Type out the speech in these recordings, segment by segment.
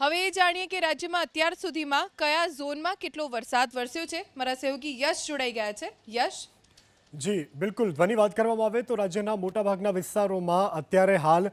હવે એ જાણીએ કે રાજ્યમાં અત્યાર સુધીમાં કયા ઝોનમાં કેટલો વરસાદ વરસ્યો છે। મારા સહયોગી યશ જોડાઈ ગયા છે। યશ, જી બિલકુલ, ધ્વની વાત કરવામાં આવે તો રાજ્યના મોટાભાગના વિસ્તારોમાં અત્યારે હાલ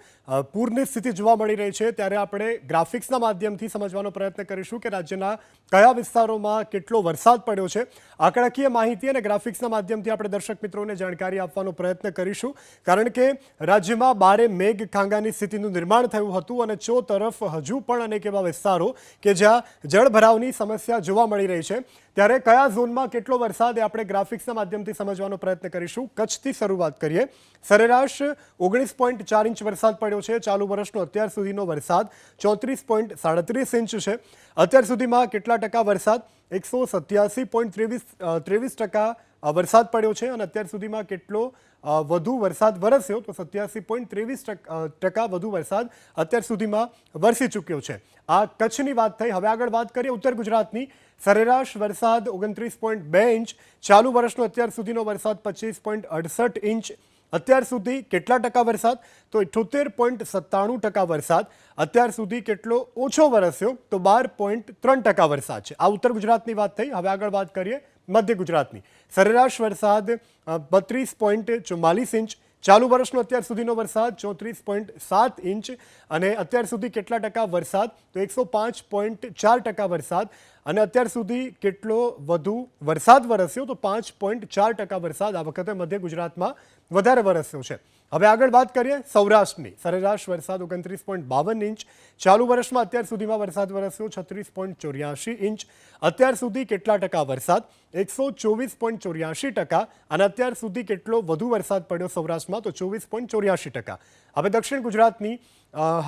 પૂરની સ્થિતિ જોવા મળી રહી છે। ત્યારે આપણે ગ્રાફિક્સના માધ્યમથી સમજવાનો પ્રયત્ન કરીશું કે રાજ્યના કયા વિસ્તારોમાં કેટલો વરસાદ પડ્યો છે। આંકડાકીય માહિતી અને ગ્રાફિક્સના માધ્યમથી આપણે દર્શક મિત્રોને જાણકારી આપવાનો પ્રયત્ન કરીશું, કારણ કે રાજ્યમાં બારે મેઘ ખાંગાની સ્થિતિનું નિર્માણ થયું હતું અને ચોતરફ હજુ પણ અનેક એવા વિસ્તારો કે જ્યાં જળભરાવની સમસ્યા જોવા મળી રહી છે। ત્યારે કયા ઝોનમાં કેટલો વરસાદ એ આપણે ગ્રાફિક્સના માધ્યમથી સમજવાનો પ્રયત્ન કરીશું। કચ્છથી શરૂઆત કરીએ। સરેરાશ 19.4 ઇંચ વરસાદ પડ્યો છે। ચાલુ વર્ષનો અત્યાર સુધીનો વરસાદ 34.37 ઇંચ છે। અત્યાર સુધીમાં કેટલા ટકા વરસાદ? 187.23% વરસાદ પડ્યો છે અને અત્યાર સુધીમાં કેટલો વધુ વરસાદ વરસ્યો? તો 87.23% વધુ વરસાદ અત્યાર સુધીમાં વરસી ચૂક્યો છે। આ કચ્છની વાત થઈ। હવે આગળ વાત કરીએ ઉત્તર ગુજરાતની। સરેરાશ વરસાદ 29.2 ઇંચ। ચાલુ વર્ષનો અત્યાર સુધીનો વરસાદ 25.68 ઇંચ। અત્યાર સુધી કેટલા ટકા વરસાદ? તો 78.97% વરસાદ અત્યાર સુધી કેટલો ઓછો વરસ્યો? તો 12.3% વરસાદ છે। આ ઉત્તર ગુજરાતની વાત થઈ। હવે આગળ વાત કરીએ મધ્ય ગુજરાતની। સરેરાશ વરસાદ 32.44 ઇંચ। ચાલુ વર્ષનો અત્યાર સુધીનો વરસાદ 34.7 ઇંચ અને અત્યાર સુધી કેટલા ટકા વરસાદ? તો 105.4% વરસાદ અને અત્યાર સુધી કેટલો વધુ વરસાદ વરસ્યો? તો 5.4% વરસાદ આ વખતે મધ્ય ગુજરાતમાં વધારે વરસ્યો છે। હવે આગળ વાત કરીએ સૌરાષ્ટ્રની। સરેરાશ વરસાદ 29.52 ઇંચ। ચાલુ વર્ષમાં અત્યાર સુધીમાં વરસાદ વરસ્યો 36.84 ઇંચ। અત્યાર સુધી કેટલા ટકા વરસાદ? 124.84% અને અત્યાર સુધી કેટલો વધુ વરસાદ પડ્યો સૌરાષ્ટ્રમાં? તો 24.84%। હવે દક્ષિણ ગુજરાતની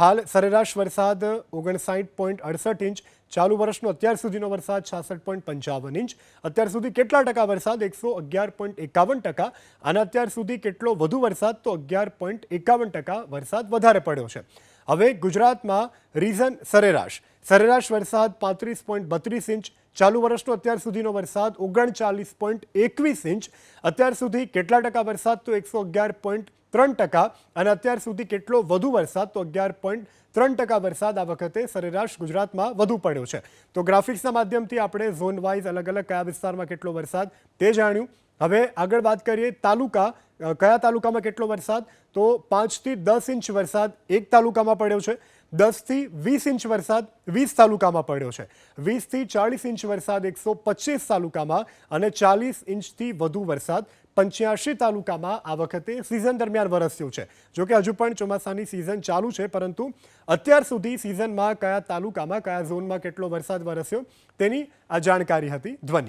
હાલ સરેરાશ વરસાદ 59.68 ઇંચ। ચાલુ વર્ષનો અત્યાર સુધીનો વરસાદ 66.55 ઇંચ। અત્યાર સુધી કેટલા ટકા વરસાદ? 111.51% અને અત્યાર સુધી કેટલો વધુ વરસાદ? તો 11.51% વરસાદ વધારે પડ્યો છે। હવે ગુજરાતમાં રીઝન સરેરાશ વરસાદ 35.32 ઇંચ। ચાલુ વર્ષનો અત્યાર સુધીનો વરસાદ 39.21 ઇંચ। અત્યાર સુધી કેટલા ટકા વરસાદ? તો 111.3% અને અત્યાર સુધી કેટલો વધુ વરસાદ? તો 11.3% વરસાદ આ વખતે સરેરાશ ગુજરાતમાં વધુ પડ્યો છે। તો ગ્રાફિક્સના માધ્યમથી આપણે ઝોન વાઇઝ અલગ અલગ કયા વિસ્તારમાં કેટલો વરસાદ તે જાણ્યું। હવે આગળ વાત કરીએ તાલુકા, કયા તાલુકામાં કેટલો વરસાદ? તો 5 થી 10 ઇંચ વરસાદ એક તાલુકામાં પડ્યો છે। 10 થી 20 ઇંચ વરસાદ 20 તાલુકામાં પડ્યો છે। 20 થી 40 ઇંચ વરસાદ 125 તાલુકામાં અને 40 ઇંચથી વધુ વરસાદ 85 તાલુકામાં આ વખતે સિઝન દરમિયાન વરસ્યો છે। જોકે હજુ પણ ચોમાસાની સિઝન ચાલુ છે, પરંતુ અત્યાર સુધી સિઝનમાં કયા તાલુકામાં કયા ઝોનમાં કેટલો વરસાદ વરસ્યો તેની આ જાણકારી હતી। ધ્વનિ।